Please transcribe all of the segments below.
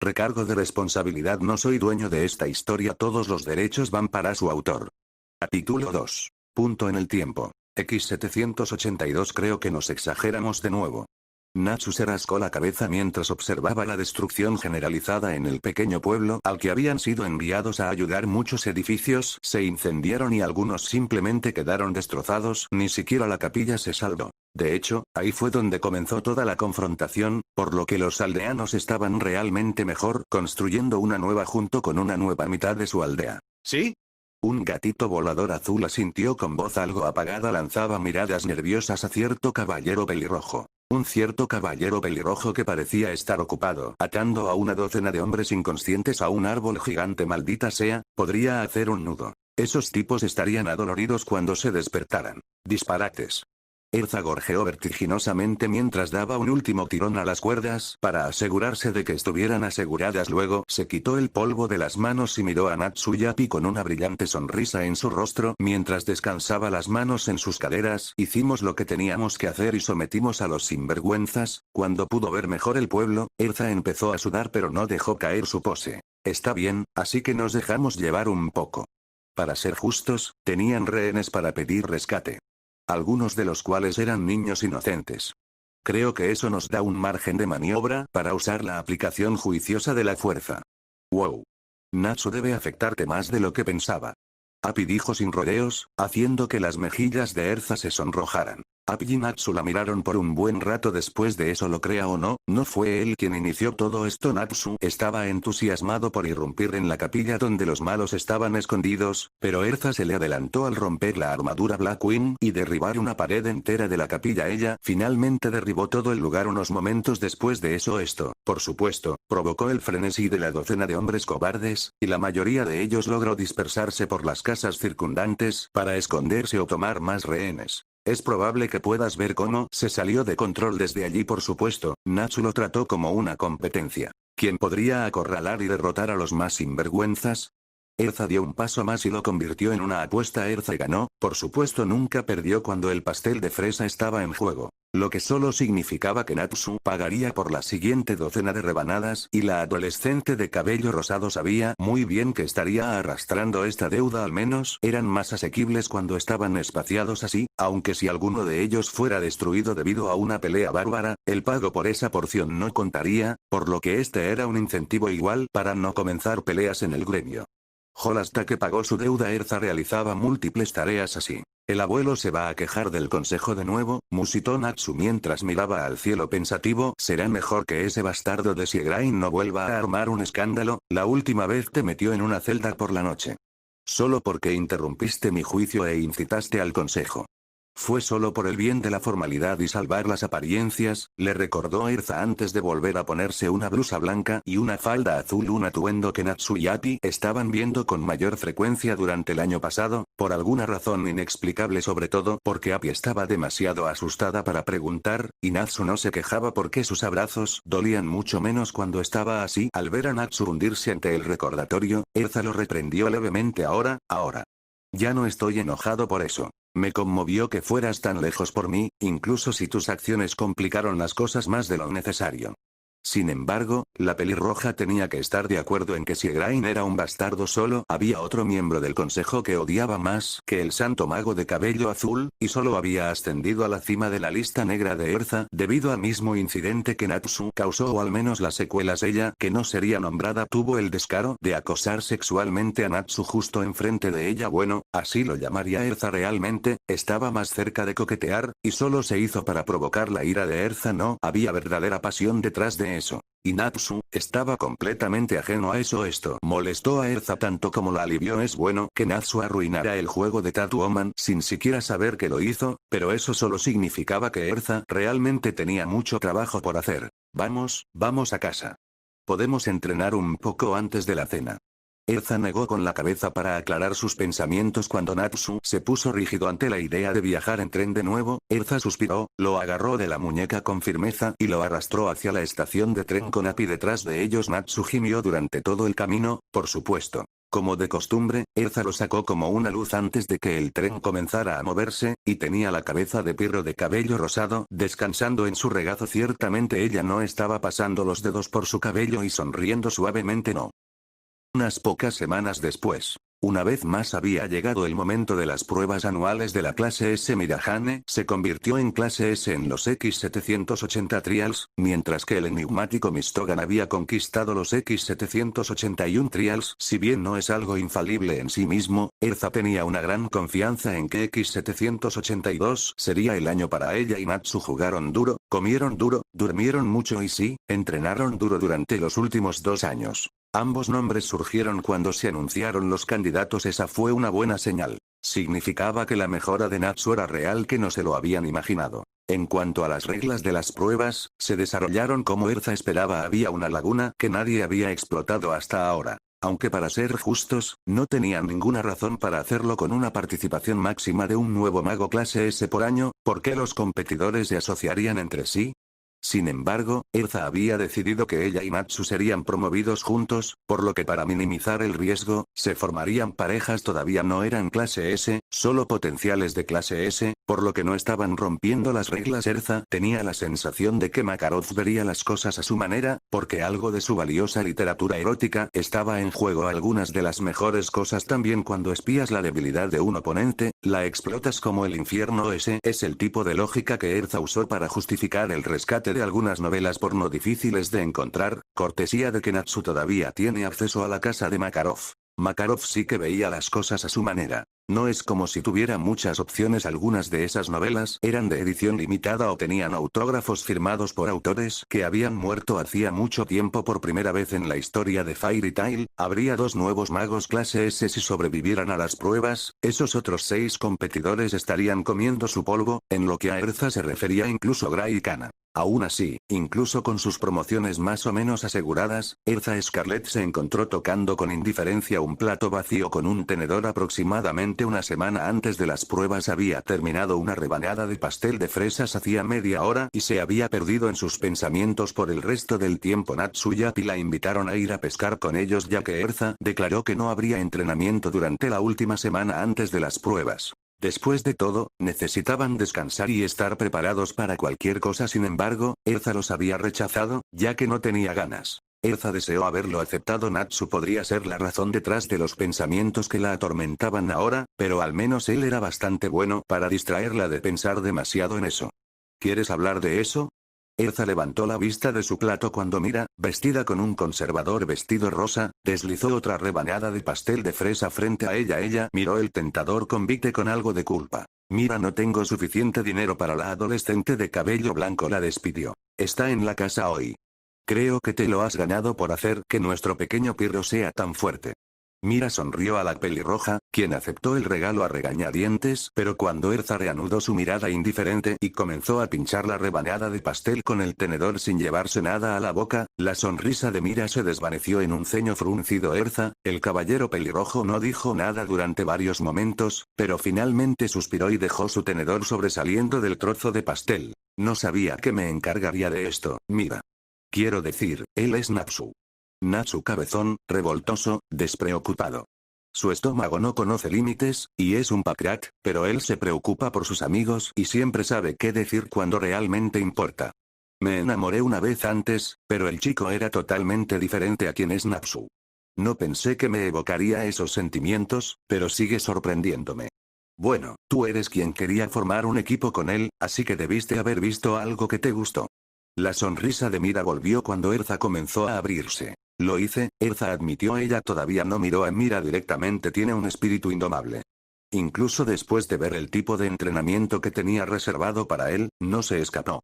Recargo de responsabilidad. No soy dueño de esta historia. Todos los derechos van para su autor. Capítulo 2. Punto en el tiempo. X782. Creo que nos exageramos de nuevo. Natsu se rascó la cabeza mientras observaba la destrucción generalizada en el pequeño pueblo al que habían sido enviados a ayudar. Muchos edificios se incendiaron y algunos simplemente quedaron destrozados. Ni siquiera la capilla se salvó. De hecho, ahí fue donde comenzó toda la confrontación, por lo que los aldeanos estaban realmente mejor construyendo una nueva junto con una nueva mitad de su aldea. ¿Sí? Un gatito volador azul asintió con voz algo apagada. Lanzaba miradas nerviosas a cierto caballero pelirrojo. Un cierto caballero pelirrojo que parecía estar ocupado atando a una docena de hombres inconscientes a un árbol gigante. Maldita sea, podría hacer un nudo. Esos tipos estarían adoloridos cuando se despertaran. Disparates. Erza gorjeó vertiginosamente mientras daba un último tirón a las cuerdas para asegurarse de que estuvieran aseguradas. Luego se quitó el polvo de las manos y miró a Natsuyapi con una brillante sonrisa en su rostro mientras descansaba las manos en sus caderas. Hicimos lo que teníamos que hacer y sometimos a los sinvergüenzas. Cuando pudo ver mejor el pueblo, Erza empezó a sudar pero no dejó caer su pose. Está bien, así que nos dejamos llevar un poco. Para ser justos, tenían rehenes para pedir rescate. Algunos de los cuales eran niños inocentes. Creo que eso nos da un margen de maniobra para usar la aplicación juiciosa de la fuerza. Wow. Natsu debe afectarte más de lo que pensaba. Api dijo sin rodeos, haciendo que las mejillas de Erza se sonrojaran. Api y Natsu la miraron por un buen rato. Después de eso, lo crea o no, no fue él quien inició todo esto. Natsu estaba entusiasmado por irrumpir en la capilla donde los malos estaban escondidos, pero Erza se le adelantó al romper la armadura Blackwing y derribar una pared entera de la capilla. Ella finalmente derribó todo el lugar unos momentos después de eso. Esto, por supuesto, provocó el frenesí de la docena de hombres cobardes, y la mayoría de ellos logró dispersarse por las casas circundantes para esconderse o tomar más rehenes. Es probable que puedas ver cómo se salió de control desde allí. Por supuesto, Natsu lo trató como una competencia. ¿Quién podría acorralar y derrotar a los más sinvergüenzas? Erza dio un paso más y lo convirtió en una apuesta. Erza ganó, por supuesto nunca perdió cuando el pastel de fresa estaba en juego. Lo que solo significaba que Natsu pagaría por la siguiente docena de rebanadas y la adolescente de cabello rosado sabía muy bien que estaría arrastrando esta deuda. Al menos eran más asequibles cuando estaban espaciados así, aunque si alguno de ellos fuera destruido debido a una pelea bárbara, el pago por esa porción no contaría, por lo que este era un incentivo igual para no comenzar peleas en el gremio. Hasta que pagó su deuda. Erza realizaba múltiples tareas así. El abuelo se va a quejar del consejo de nuevo, musitó Natsu mientras miraba al cielo pensativo. Será mejor que ese bastardo de Siegrain no vuelva a armar un escándalo. La última vez te metió en una celda por la noche. Solo porque interrumpiste mi juicio e incitaste al consejo. Fue solo por el bien de la formalidad y salvar las apariencias, le recordó Erza antes de volver a ponerse una blusa blanca y una falda azul. Un atuendo que Natsu y Api estaban viendo con mayor frecuencia durante el año pasado, por alguna razón inexplicable, sobre todo porque Api estaba demasiado asustada para preguntar, y Natsu no se quejaba porque sus abrazos dolían mucho menos cuando estaba así. Al ver a Natsu hundirse ante el recordatorio, Erza lo reprendió levemente. Ahora. Ya no estoy enojado por eso. Me conmovió que fueras tan lejos por mí, incluso si tus acciones complicaron las cosas más de lo necesario. Sin embargo, la pelirroja tenía que estar de acuerdo en que Siegrain era un bastardo. Solo había otro miembro del consejo que odiaba más que el santo mago de cabello azul, y solo había ascendido a la cima de la lista negra de Erza debido al mismo incidente que Natsu causó, o al menos las secuelas. Ella, que no sería nombrada, tuvo el descaro de acosar sexualmente a Natsu justo enfrente de ella. Bueno, así lo llamaría Erza. Realmente, estaba más cerca de coquetear, y solo se hizo para provocar la ira de Erza. No había verdadera pasión detrás de eso. Y Natsu estaba completamente ajeno a eso. Esto molestó a Erza tanto como la alivió. Es bueno que Natsu arruinara el juego de Tatuoman sin siquiera saber que lo hizo, pero eso solo significaba que Erza realmente tenía mucho trabajo por hacer. Vamos a casa. Podemos entrenar un poco antes de la cena. Erza negó con la cabeza para aclarar sus pensamientos. Cuando Natsu se puso rígido ante la idea de viajar en tren de nuevo, Erza suspiró, lo agarró de la muñeca con firmeza y lo arrastró hacia la estación de tren con Api detrás de ellos. Natsu gimió durante todo el camino, por supuesto. Como de costumbre, Erza lo sacó como una luz antes de que el tren comenzara a moverse, y tenía la cabeza de Pirro de cabello rosado descansando en su regazo. Ciertamente ella no estaba pasando los dedos por su cabello y sonriendo suavemente, no. Unas pocas semanas después, una vez más había llegado el momento de las pruebas anuales de la clase S. Mirahane se convirtió en clase S en los X780 Trials, mientras que el enigmático Mistogan había conquistado los X781 Trials. Si bien no es algo infalible en sí mismo, Erza tenía una gran confianza en que X782 sería el año para ella y Natsu. Jugaron duro, comieron duro, durmieron mucho y sí, entrenaron duro durante los últimos 2 años. Ambos nombres surgieron cuando se anunciaron los candidatos. Esa fue una buena señal. Significaba que la mejora de Natsu era real, que no se lo habían imaginado. En cuanto a las reglas de las pruebas, se desarrollaron como Erza esperaba. Había una laguna que nadie había explotado hasta ahora. Aunque para ser justos, no tenían ninguna razón para hacerlo con una participación máxima de un nuevo mago clase S por año. ¿Por qué los competidores se asociarían entre sí? Sin embargo, Erza había decidido que ella y Natsu serían promovidos juntos, por lo que para minimizar el riesgo, se formarían parejas. Todavía no eran clase S, solo potenciales de clase S, por lo que no estaban rompiendo las reglas. Erza tenía la sensación de que Makarov vería las cosas a su manera, porque algo de su valiosa literatura erótica estaba en juego. Algunas de las mejores cosas también cuando espías la debilidad de un oponente, la explotas como el infierno. Ese es el tipo de lógica que Erza usó para justificar el rescate de algunas novelas porno difíciles de encontrar, cortesía de que Natsu todavía tiene acceso a la casa de Makarov. Makarov sí que veía las cosas a su manera. No es como si tuviera muchas opciones. Algunas de esas novelas eran de edición limitada o tenían autógrafos firmados por autores que habían muerto hacía mucho tiempo. Por primera vez en la historia de Fairy Tail, habría 2 nuevos magos clase S si sobrevivieran a las pruebas. Esos otros 6 competidores estarían comiendo su polvo, en lo que a Erza se refería incluso Gray y Kana. Aún así, incluso con sus promociones más o menos aseguradas, Erza Scarlet se encontró tocando con indiferencia un plato vacío con un tenedor. Aproximadamente una semana antes de las pruebas había terminado una rebanada de pastel de fresas hacía media hora y se había perdido en sus pensamientos por el resto del tiempo. Natsu y Api la invitaron a ir a pescar con ellos, ya que Erza declaró que no habría entrenamiento durante la última semana antes de las pruebas. Después de todo, necesitaban descansar y estar preparados para cualquier cosa. Sin embargo, Erza los había rechazado, ya que no tenía ganas. Erza deseó haberlo aceptado. Natsu podría ser la razón detrás de los pensamientos que la atormentaban ahora, pero al menos él era bastante bueno para distraerla de pensar demasiado en eso. ¿Quieres hablar de eso? Erza levantó la vista de su plato cuando Mira, vestida con un conservador vestido rosa, deslizó otra rebanada de pastel de fresa frente a ella. Ella miró el tentador convite con algo de culpa. Mira, no tengo suficiente dinero para la adolescente de cabello blanco, la despidió. Está en la casa hoy. Creo que te lo has ganado por hacer que nuestro pequeño Pirro sea tan fuerte. Mira sonrió a la pelirroja, quien aceptó el regalo a regañadientes, pero cuando Erza reanudó su mirada indiferente y comenzó a pinchar la rebanada de pastel con el tenedor sin llevarse nada a la boca, la sonrisa de Mira se desvaneció en un ceño fruncido. Erza, el caballero pelirrojo, no dijo nada durante varios momentos, pero finalmente suspiró y dejó su tenedor sobresaliendo del trozo de pastel. No sabía que me encargaría de esto, Mira. Quiero decir, él es Natsu. Natsu cabezón, revoltoso, despreocupado. Su estómago no conoce límites, y es un pacrat, pero él se preocupa por sus amigos y siempre sabe qué decir cuando realmente importa. Me enamoré una vez antes, pero el chico era totalmente diferente a quien es Natsu. No pensé que me evocaría esos sentimientos, pero sigue sorprendiéndome. Bueno, tú eres quien quería formar un equipo con él, así que debiste haber visto algo que te gustó. La sonrisa de Mira volvió cuando Erza comenzó a abrirse. Lo hice, Erza admitió. Ella todavía no miró a Mira directamente. Tiene un espíritu indomable. Incluso después de ver el tipo de entrenamiento que tenía reservado para él, no se escapó.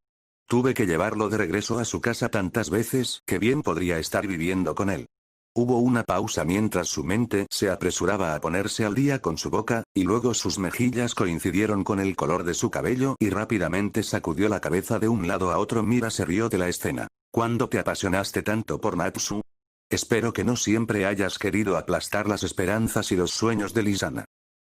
Tuve que llevarlo de regreso a su casa tantas veces que bien podría estar viviendo con él. Hubo una pausa mientras su mente se apresuraba a ponerse al día con su boca, y luego sus mejillas coincidieron con el color de su cabello y rápidamente sacudió la cabeza de un lado a otro. Mira se rió de la escena. ¿Cuándo te apasionaste tanto por Natsu? Espero que no siempre hayas querido aplastar las esperanzas y los sueños de Lisana.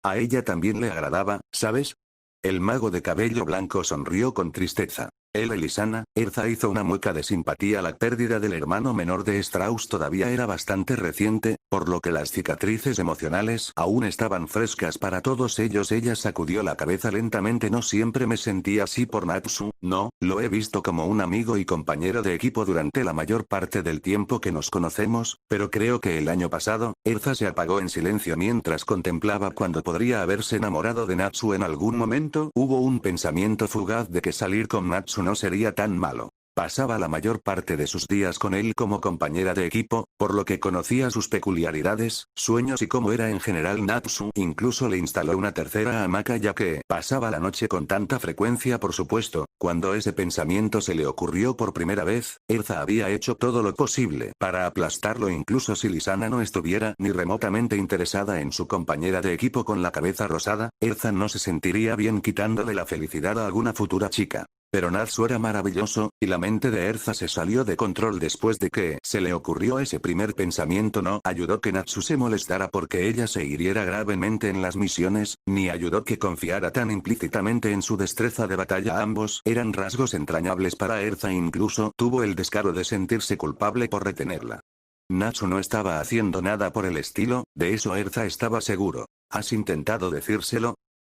A ella también le agradaba, ¿sabes? El mago de cabello blanco sonrió con tristeza. Elisana, Erza hizo una mueca de simpatía. La pérdida del hermano menor de Strauss todavía era bastante reciente, por lo que las cicatrices emocionales aún estaban frescas para todos ellos. Ella sacudió la cabeza lentamente. No siempre me sentí así por Natsu, no, lo he visto como un amigo y compañero de equipo durante la mayor parte del tiempo que nos conocemos, pero creo que el año pasado, Erza se apagó en silencio mientras contemplaba cuando podría haberse enamorado de Natsu en algún momento. Hubo un pensamiento fugaz de que salir con Natsu no sería tan malo. Pasaba la mayor parte de sus días con él como compañera de equipo, por lo que conocía sus peculiaridades, sueños y cómo era en general Natsu. Incluso le instaló una tercera hamaca ya que pasaba la noche con tanta frecuencia. Por supuesto, cuando ese pensamiento se le ocurrió por primera vez, Erza había hecho todo lo posible para aplastarlo incluso si Lisana no estuviera ni remotamente interesada en su compañera de equipo con la cabeza rosada. Erza no se sentiría bien quitándole la felicidad a alguna futura chica. Pero Natsu era maravilloso, y la mente de Erza se salió de control después de que se le ocurrió ese primer pensamiento. No ayudó que Natsu se molestara porque ella se hiriera gravemente en las misiones, ni ayudó que confiara tan implícitamente en su destreza de batalla. Ambos eran rasgos entrañables para Erza. Incluso tuvo el descaro de sentirse culpable por retenerla. Natsu no estaba haciendo nada por el estilo, de eso Erza estaba seguro. ¿Has intentado decírselo?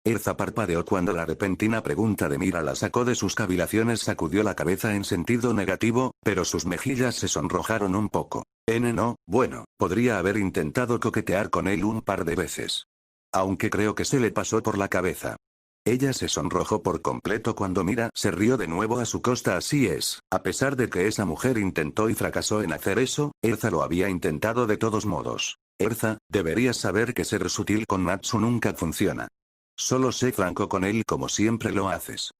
Erza parpadeó cuando la repentina pregunta de Mira la sacó de sus cavilaciones. Sacudió la cabeza en sentido negativo, pero sus mejillas se sonrojaron un poco. No, bueno, podría haber intentado coquetear con él un par de veces. Aunque creo que se le pasó por la cabeza. Ella se sonrojó por completo cuando Mira se rió de nuevo a su costa. Así es, a pesar de que esa mujer intentó y fracasó en hacer eso, Erza lo había intentado de todos modos. Erza, deberías saber que ser sutil con Natsu nunca funciona. Solo sé franco con él como siempre lo haces.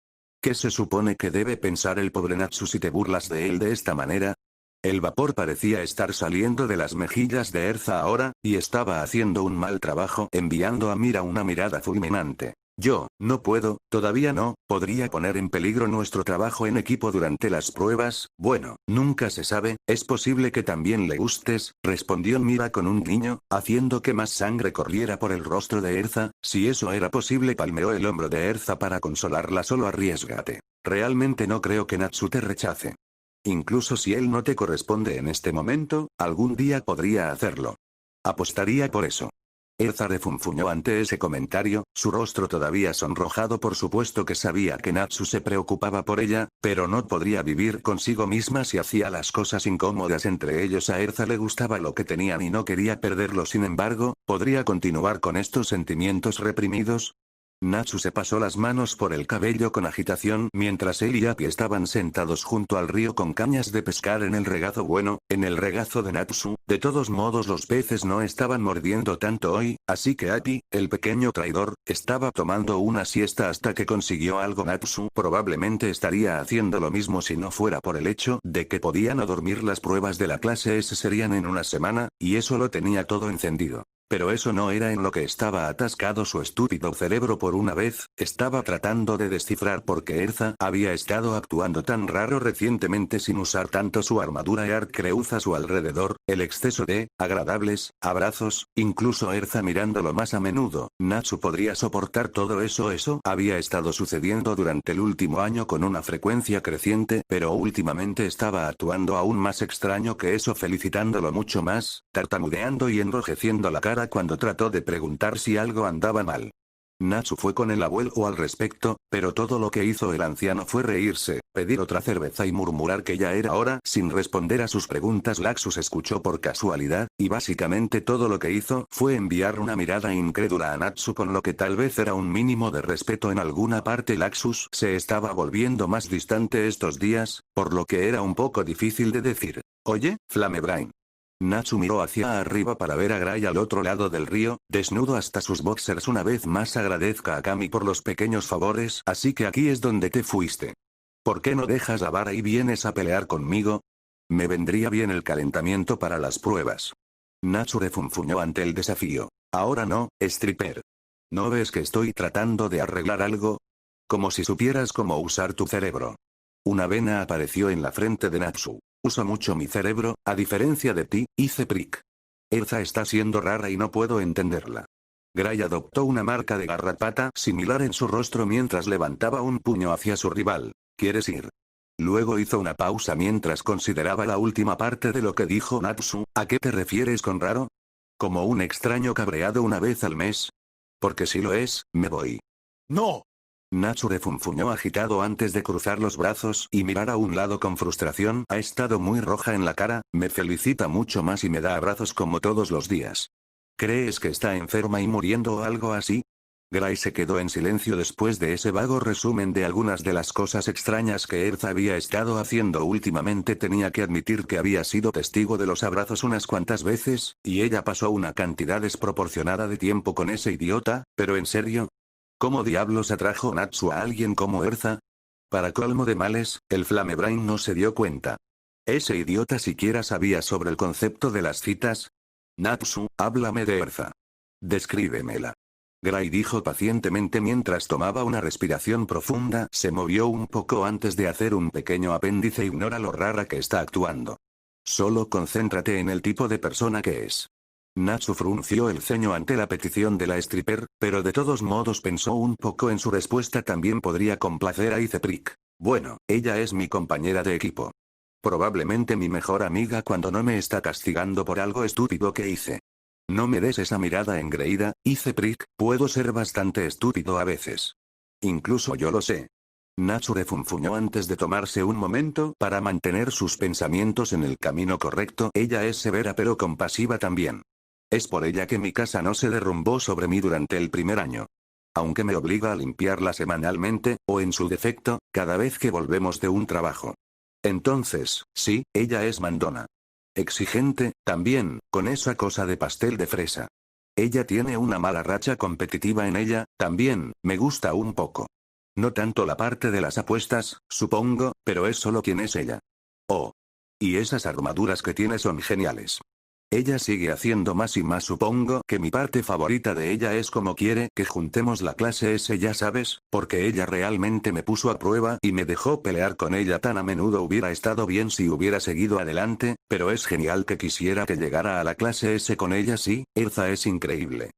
¿Qué se supone que debe pensar el pobre Natsu si te burlas de él de esta manera? El vapor parecía estar saliendo de las mejillas de Erza ahora, y estaba haciendo un mal trabajo enviando a Mira una mirada fulminante. Yo, no puedo, todavía no, podría poner en peligro nuestro trabajo en equipo durante las pruebas. Bueno, nunca se sabe, es posible que también le gustes, respondió Mira con un guiño, haciendo que más sangre corriera por el rostro de Erza. Si eso era posible, palmeó el hombro de Erza para consolarla. Solo arriésgate. Realmente no creo que Natsu te rechace. Incluso si él no te corresponde en este momento, algún día podría hacerlo. Apostaría por eso. Erza refunfuñó ante ese comentario, su rostro todavía sonrojado. Por supuesto que sabía que Natsu se preocupaba por ella, pero no podría vivir consigo misma si hacía las cosas incómodas entre ellos. A Erza le gustaba lo que tenían y no quería perderlo. Sin embargo, ¿podría continuar con estos sentimientos reprimidos? Natsu se pasó las manos por el cabello con agitación mientras él y Api estaban sentados junto al río con cañas de pescar en el regazo. Bueno, en el regazo de Natsu, de todos modos los peces no estaban mordiendo tanto hoy, así que Api, el pequeño traidor, estaba tomando una siesta hasta que consiguió algo. Natsu probablemente estaría haciendo lo mismo si no fuera por el hecho de que podía no dormir. Las pruebas de la clase S serían en una semana, y eso lo tenía todo encendido. Pero eso no era en lo que estaba atascado su estúpido cerebro. Por una vez, estaba tratando de descifrar por qué Erza había estado actuando tan raro recientemente sin usar tanto su armadura Earthcreuz a su alrededor, el exceso de agradables abrazos, incluso Erza mirándolo más a menudo. Natsu podría soportar todo eso. Eso había estado sucediendo durante el último año con una frecuencia creciente, pero últimamente estaba actuando aún más extraño que eso, felicitándolo mucho más, tartamudeando y enrojeciendo la cara cuando trató de preguntar si algo andaba mal. Natsu fue con el abuelo al respecto, pero todo lo que hizo el anciano fue reírse, pedir otra cerveza y murmurar que ya era hora. Sin responder a sus preguntas, Laxus escuchó por casualidad, y básicamente todo lo que hizo fue enviar una mirada incrédula a Natsu con lo que tal vez era un mínimo de respeto en alguna parte. Laxus se estaba volviendo más distante estos días, por lo que era un poco difícil de decir. Oye, Flamebrain. Natsu miró hacia arriba para ver a Gray al otro lado del río, desnudo hasta sus boxers. Una vez más agradezca a Kami por los pequeños favores. Así que aquí es donde te fuiste. ¿Por qué no dejas la vara y vienes a pelear conmigo? Me vendría bien el calentamiento para las pruebas. Natsu refunfuñó ante el desafío. Ahora no, stripper. ¿No ves que estoy tratando de arreglar algo? Como si supieras cómo usar tu cerebro. Una vena apareció en la frente de Natsu. Uso mucho mi cerebro, a diferencia de ti, hice prick. Erza está siendo rara y no puedo entenderla. Gray adoptó una marca de garrapata similar en su rostro mientras levantaba un puño hacia su rival. ¿Quieres ir Luego hizo una pausa mientras consideraba la última parte de lo que dijo Natsu. ¿A qué te refieres con raro? ¿Como un extraño cabreado una vez al mes? Porque si lo es, me voy. ¡No! Natsu refunfuñó agitado antes de cruzar los brazos y mirar a un lado con frustración. Ha estado muy roja en la cara, me felicita mucho más y me da abrazos como todos los días. ¿Crees que está enferma y muriendo o algo así? Gray se quedó en silencio después de ese vago resumen de algunas de las cosas extrañas que Erza había estado haciendo últimamente. Tenía que admitir que había sido testigo de los abrazos unas cuantas veces, y ella pasó una cantidad desproporcionada de tiempo con ese idiota, pero en serio. ¿Cómo diablos atrajo Natsu a alguien como Erza? Para colmo de males, el Flamebrain no se dio cuenta. ¿Ese idiota siquiera sabía sobre el concepto de las citas? Natsu, háblame de Erza. Descríbemela. Gray dijo pacientemente mientras tomaba una respiración profunda. Se movió un poco antes de hacer un pequeño apéndice. Ignora lo rara que está actuando. Solo concéntrate en el tipo de persona que es. Natsu frunció el ceño ante la petición de la stripper, pero de todos modos pensó un poco en su respuesta. También podría complacer a Iceprick. Bueno, ella es mi compañera de equipo. Probablemente mi mejor amiga cuando no me está castigando por algo estúpido que hice. No me des esa mirada engreída, Iceprick, puedo ser bastante estúpido a veces. Incluso yo lo sé. Natsu refunfuñó antes de tomarse un momento para mantener sus pensamientos en el camino correcto. Ella es severa pero compasiva también. Es por ella que mi casa no se derrumbó sobre mí durante el primer año. Aunque me obliga a limpiarla semanalmente, o en su defecto, cada vez que volvemos de un trabajo. Entonces, sí, ella es mandona. Exigente, también, con esa cosa de pastel de fresa. Ella tiene una mala racha competitiva en ella, también, me gusta un poco. No tanto la parte de las apuestas, supongo, pero es solo quien es ella. Oh. Y esas armaduras que tiene son geniales. Ella sigue haciendo más y más. Supongo que mi parte favorita de ella es como quiere que juntemos la clase S, ya sabes, porque ella realmente me puso a prueba y me dejó pelear con ella tan a menudo. Hubiera estado bien si hubiera seguido adelante, pero es genial que quisiera que llegara a la clase S con ella. Sí, Erza es increíble.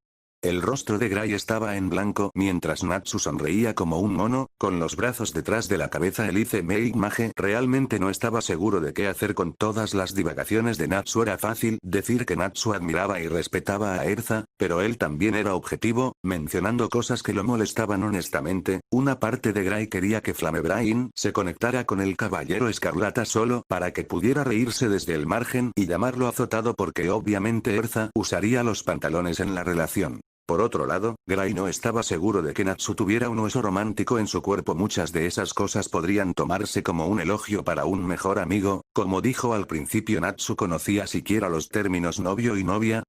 El rostro de Gray estaba en blanco mientras Natsu sonreía como un mono, con los brazos detrás de la cabeza. Elise Mage realmente no estaba seguro de qué hacer con todas las divagaciones de Natsu. Era fácil decir que Natsu admiraba y respetaba a Erza, pero él también era objetivo, mencionando cosas que lo molestaban honestamente. Una parte de Gray quería que Flamebrain se conectara con el Caballero Escarlata solo para que pudiera reírse desde el margen y llamarlo azotado, porque obviamente Erza usaría los pantalones en la relación. Por otro lado, Gray no estaba seguro de que Natsu tuviera un hueso romántico en su cuerpo. Muchas de esas cosas podrían tomarse como un elogio para un mejor amigo. Como dijo al principio, Natsu conocía siquiera los términos novio y novia.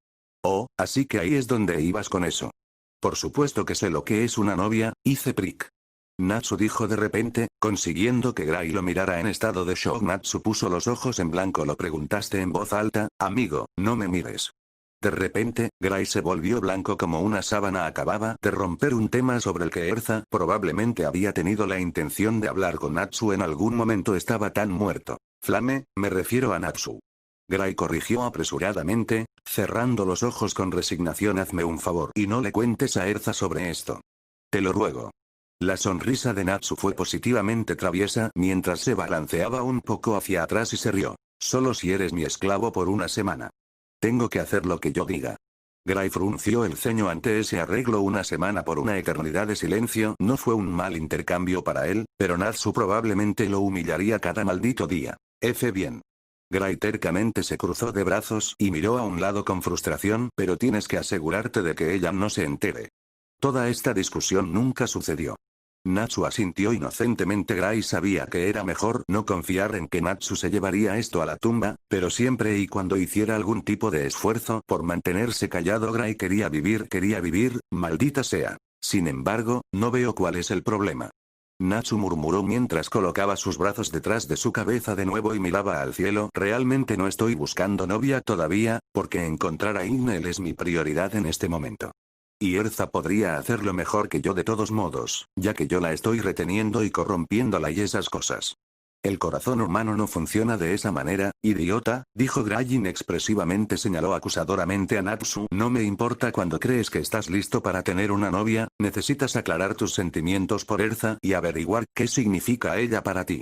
Oh, así que ahí es donde ibas con eso. Por supuesto que sé lo que es una novia, Iceprick. Natsu dijo de repente, consiguiendo que Gray lo mirara en estado de shock. Natsu puso los ojos en blanco. Lo preguntaste en voz alta, amigo, no me mires. De repente, Gray se volvió blanco como una sábana. Acababa de romper un tema sobre el que Erza probablemente había tenido la intención de hablar con Natsu en algún momento. Estaba tan muerto. Flame, me refiero a Natsu. Gray corrigió apresuradamente, cerrando los ojos con resignación. Hazme un favor y no le cuentes a Erza sobre esto. Te lo ruego. La sonrisa de Natsu fue positivamente traviesa mientras se balanceaba un poco hacia atrás y se rió. Solo si eres mi esclavo por una semana. Tengo que hacer lo que yo diga. Gray frunció el ceño ante ese arreglo. Una semana por una eternidad de silencio no fue un mal intercambio para él, pero Natsu probablemente lo humillaría cada maldito día. Bien. Gray tercamente se cruzó de brazos y miró a un lado con frustración. Pero tienes que asegurarte de que ella no se entere. Toda esta discusión nunca sucedió. Natsu asintió inocentemente. Gray sabía que era mejor no confiar en que Natsu se llevaría esto a la tumba, pero siempre y cuando hiciera algún tipo de esfuerzo por mantenerse callado. Gray quería vivir, maldita sea. Sin embargo, no veo cuál es el problema. Natsu murmuró mientras colocaba sus brazos detrás de su cabeza de nuevo y miraba al cielo. Realmente no estoy buscando novia todavía, porque encontrar a Ignel es mi prioridad en este momento. Y Erza podría hacerlo mejor que yo de todos modos, ya que yo la estoy reteniendo y corrompiéndola y esas cosas. El corazón humano no funciona de esa manera, idiota, dijo Gray inexpresivamente. Señaló acusadoramente a Natsu. No me importa cuando crees que estás listo para tener una novia, necesitas aclarar tus sentimientos por Erza y averiguar qué significa ella para ti.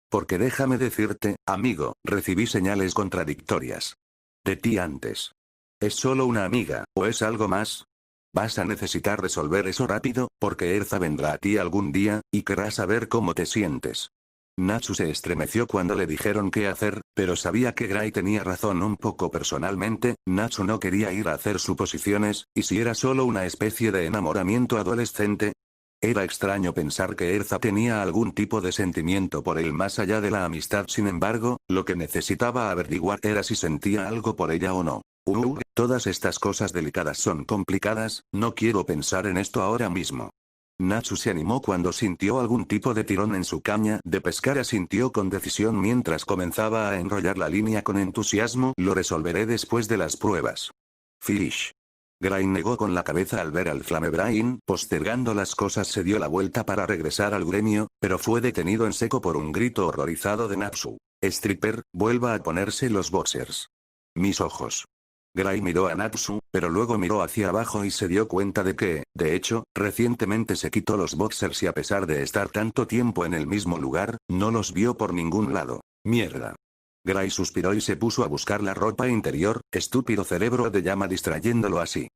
Porque déjame decirte, amigo, recibí señales contradictorias. De ti antes. ¿Es solo una amiga, o es algo más? Vas a necesitar resolver eso rápido, porque Erza vendrá a ti algún día, y querrá saber cómo te sientes. Natsu se estremeció cuando le dijeron qué hacer, pero sabía que Gray tenía razón un poco personalmente. Natsu no quería ir a hacer suposiciones, y si era solo una especie de enamoramiento adolescente. Era extraño pensar que Erza tenía algún tipo de sentimiento por él más allá de la amistad. Sin embargo, lo que necesitaba averiguar era si sentía algo por ella o no. Todas estas cosas delicadas son complicadas, no quiero pensar en esto ahora mismo. Natsu se animó cuando sintió algún tipo de tirón en su caña de pescar. Asintió con decisión mientras comenzaba a enrollar la línea con entusiasmo. Lo resolveré después de las pruebas. Fish. Gray negó con la cabeza al ver al Flamebrain. Postergando las cosas, se dio la vuelta para regresar al gremio, pero fue detenido en seco por un grito horrorizado de Natsu. Stripper, vuelva a ponerse los boxers. Mis ojos. Gray miró a Natsu, pero luego miró hacia abajo y se dio cuenta de que, de hecho, recientemente se quitó los boxers y a pesar de estar tanto tiempo en el mismo lugar, no los vio por ningún lado. Mierda. Gray suspiró y se puso a buscar la ropa interior, estúpido cerebro de llama distrayéndolo así.